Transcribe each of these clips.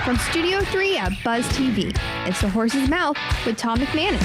From Studio 3 at Buzz TV, it's The Horse's Mouth with Tom McManus.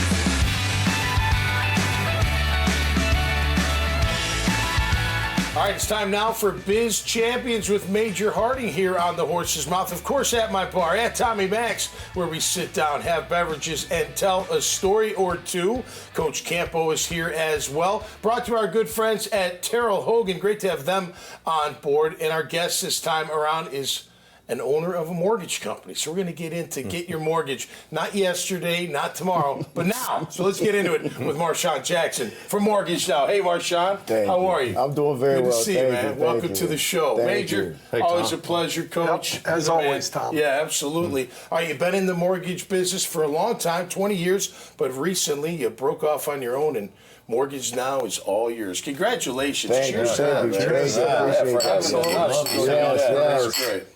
All right, it's time now for Biz Champions with Major Harding here on The Horse's Mouth. Of course, at my bar, at Tommy Max, where we sit down, have beverages, and tell a story or two. Coach Campo is here as well. Brought to our good friends at Terrell Hogan. Great to have them on board. And our guest this time around is an owner of a mortgage company. So we're going to get into get your mortgage, not yesterday, not tomorrow, but now. So let's get into it with Marshaun Jackson from Mortgage Now. Hey, Marshaun, how are you? I'm doing very well. Good to see you, man. Welcome to the show. Major, always a pleasure, Coach. Yep, as always, Tom. Yeah, absolutely. All right, you've been in the mortgage business for a long time, 20 years, but recently you broke off on your own, and Mortgage Now is all yours. Congratulations. Thank you.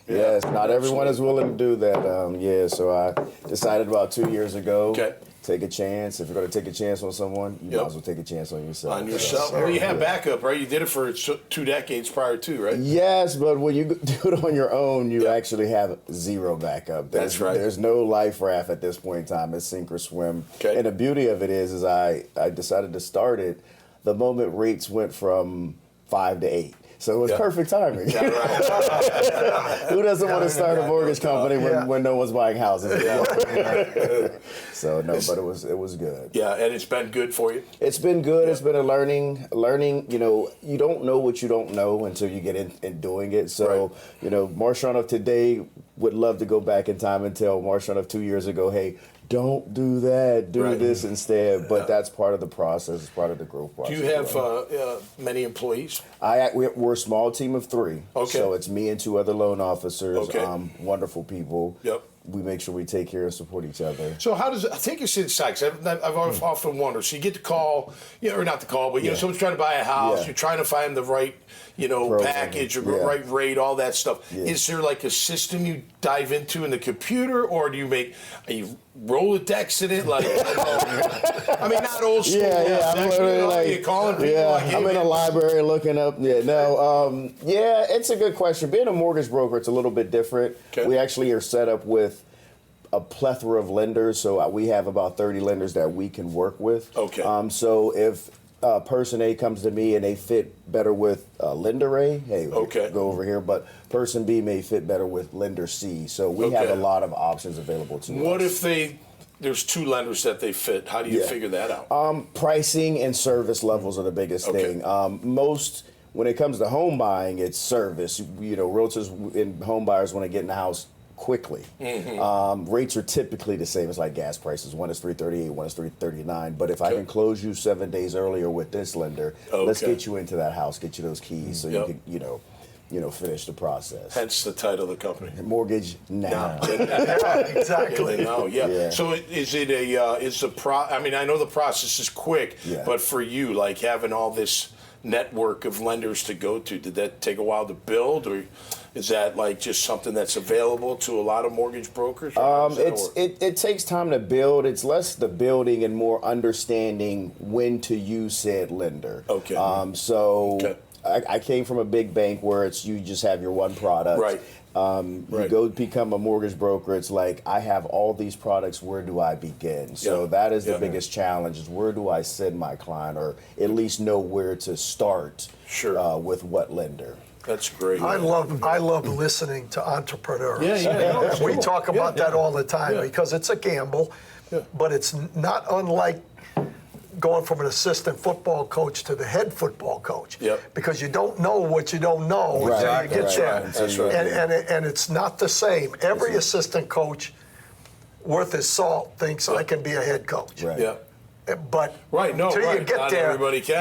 Yes, not everyone is willing to do that. So I decided about 2 years ago, take a chance. If you're going to take a chance on someone, you might as well take a chance on yourself. On yourself? Well, you have backup, right? You did it for 2 decades prior to, right? Yes, but when you do it on your own, you actually have zero backup. That's right. There's no life raft at this point in time. It's sink or swim. Okay. And the beauty of it is I decided to start it the moment rates went from 5 to 8. So it was perfect timing. Who doesn't want to start a mortgage company when no one's buying houses? So no, but it was good. Yeah, and it's been good for you. It's been good. It's been a learning. You know, you don't know what you don't know until you get in doing it. So you know, Marshaun of today would love to go back in time and tell Marshaun of 2 years ago, hey, don't do that. Do this instead. But that's part of the process. It's part of the growth process. Do you have many employees? We're a small team of 3. Okay. So it's me and 2 other loan officers. Okay. Wonderful people. Yep. We make sure we take care and support each other. So how does I take us inside? 'Cause I've often wondered. So you get the call, or not the call, but you know, someone's trying to buy a house. You're trying to find the right, package or right rate, all that stuff. Is there like a system you dive into in the computer, or do you Rolodex in it? Like, I mean, not old school. I'm literally you're calling people. I'm in a library looking up. It's a good question. Being a mortgage broker, it's a little bit different. Okay. We actually are set up with a plethora of lenders, so we have about 30 lenders that we can work with. Okay. So if person A comes to me and they fit better with lender A, hey, go over here. But person B may fit better with lender C. So we have a lot of options available to us. What if there's 2 lenders that they fit? How do you figure that out? Pricing and service levels are the biggest thing. When it comes to home buying, it's service. You know, realtors and home buyers want to get in the house quickly. Rates are typically the same as like gas prices. One is $3.38, one is $3.39. But if I can close you 7 days earlier with this lender, let's get you into that house, get you those keys, so you can, finish the process. Hence the title of the company. Mortgage Now. Exactly. So is it I mean, I know the process is quick, but for you, like having all this network of lenders to go to, did that take a while to build, or is that like just something that's available to a lot of mortgage brokers? It takes time to build. It's less the building and more understanding when to use said lender. Okay. I came from a big bank where you just have your one product. Right. You go become a mortgage broker, it's like, I have all these products, where do I begin? So that is the biggest challenge, is where do I send my client, or at least know where to start with what lender. That's great. I love listening to entrepreneurs. We talk about that all the time because it's a gamble, but it's not unlike going from an assistant football coach to the head football coach. Because you don't know what you don't know until you get there. That's right. And it's not the same. Every assistant coach worth his salt thinks I can be a head coach. But until you get there,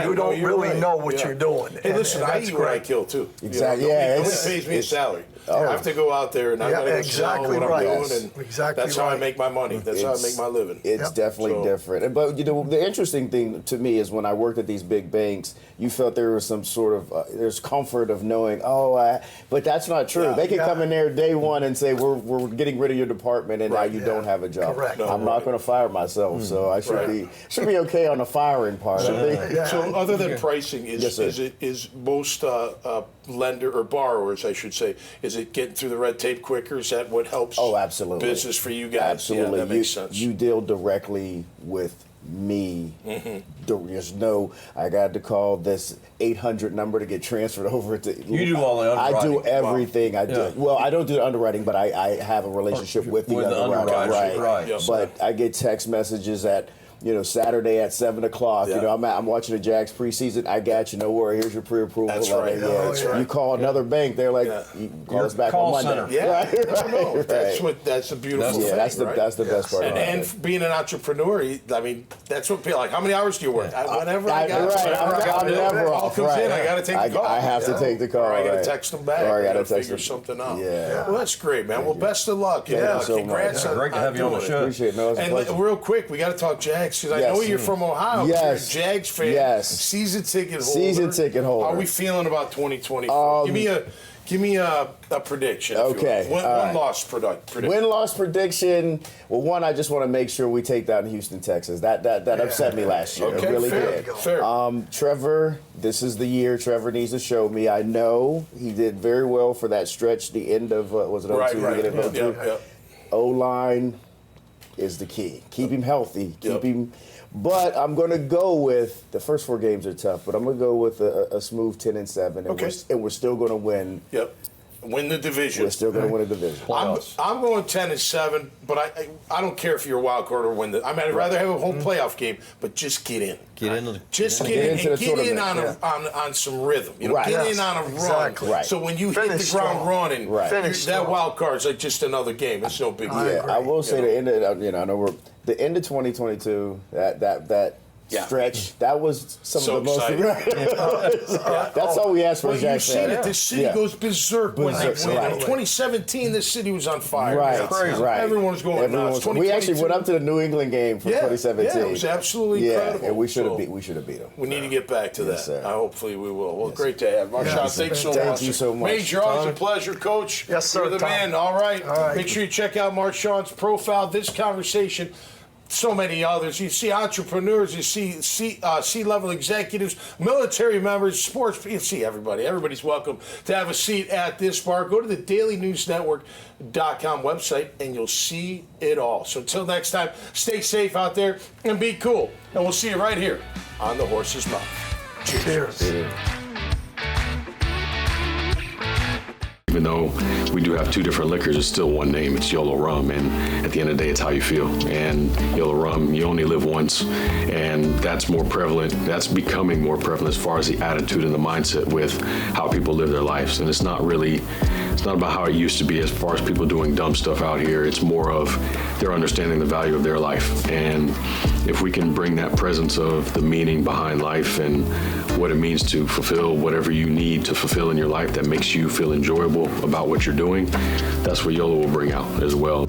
you don't really know what you're doing. Hey, listen, I eat what I kill too. Exactly. Nobody pays me a salary. I have to go out there and I got to sell what I'm doing, and that's how I make my money. That's how I make my living. It's definitely different. But the interesting thing to me is when I worked at these big banks, you felt there was some sort of there's comfort of knowing, but that's not true. They can come in there day one and say, we're getting rid of your department, and now you don't have a job. Correct. I'm not going to fire myself, so I should be okay on the firing part. I think. So other than pricing, Yes, sir. is most lender or borrowers, I should say, is it getting through the red tape quicker? Is that what helps? Oh, absolutely. Business for you guys. Absolutely. Yeah, that makes sense. You deal directly with me. Mm-hmm. There's no, I got to call this 800 number to get transferred over to. You do all the underwriting. I do everything. I do. Yeah. Well, I don't do the underwriting, but I have a relationship with the underwriter. Right. Yep. But I get text messages at, Saturday at 7 o'clock. Yeah. I'm watching the Jags preseason. I got you. No worry. Here's your pre-approval. That's right. Yeah. That's right. You call another bank. They're like, you can call us back call on Monday. center. Yeah, Right. that's a beautiful thing. Yeah, that's the right? that's the best part. And, about it. and being an entrepreneur, I mean, that's what people like. How many hours do you work? Whenever I got I'm never all off. comes Right. in, I got to take the call. I have to take the call. Or I got to right. text them back. Or I got to figure text them. something out. Yeah. Well, that's great, man. Well, best of luck. Thank you so congrats much. on Great to have you on the doing it. show. Appreciate it. No, it's a And pleasure. real quick, we got to talk Jags because I know Yes. you're from Ohio. Yes. You're a Jags fan. Yes. Season ticket holder. Season ticket holder. How are we feeling about 2024? Give me a prediction. if you Okay. will. All right. One-loss prediction. Win-loss prediction. Well, one, I just want to make sure we take down Houston, Texas. That upset me last year. Okay, It really fair, did. fair. Trevor, this is the year Trevor needs to show me. I know he did very well for that stretch, the end of, was it 02? Right. The end of 02? Yeah. O-line is the key. Keep him healthy. Yep. Keep him. But I'm going to go with, the first 4 games are tough, but I'm going to go with a smooth 10-7, and, Okay. we're still going to win. Yep. Win the division. We're still going to win a division. I'm going 10-7, but I don't care if you're a wild card or win the. I mean, I'd rather have a home playoff game, but just get in. Get into the Just Get get in into and the get in tournament, on some rhythm. Right. Get Yes, in on a exactly. run. Right. So when you hit Finish the ground strong. running, Right. Finish that strong. wild card's like just another game. It's no big deal. I will say the end of, I know the end of 2022, that Yeah. stretch, that was some So of the most. exciting. That's all we asked for, Well, Jack. you've seen it. This city goes berserk when they Berserk, win. right. In 2017, this city was on fire. Right, It's crazy. right. Everyone's going nuts. We actually went up to the New England game from Yeah, 2017. yeah, it was absolutely incredible. and we should have So- beat. We should have beat them. We need to get back to Yes, that. sir. Hopefully we will. Well, great to have. Marshaun, Yes. thanks so Thank much. you so much. Major, always a pleasure, Coach. Yes, sir, You're the Tom. man. All right. All right. Make sure you check out Marshaun's profile. This conversation, so many others. You see entrepreneurs, you see C-level executives, military members, sports. You see everybody. Everybody's welcome to have a seat at this bar. Go to the dailynewsnetwork.com website and you'll see it all. So until next time, stay safe out there and be cool. And we'll see you right here on The Horse's Mouth. Cheers. Even though we do have 2 different liquors, it's still one name. It's YOLO Rum, and at the end of the day, it's how you feel. And YOLO Rum, you only live once, and that's more prevalent. That's becoming more prevalent as far as the attitude and the mindset with how people live their lives. And it's not about how it used to be as far as people doing dumb stuff out here. It's more of they're understanding the value of their life. And if we can bring that presence of the meaning behind life and what it means to fulfill whatever you need to fulfill in your life that makes you feel enjoyable about what you're doing, that's what YOLO will bring out as well.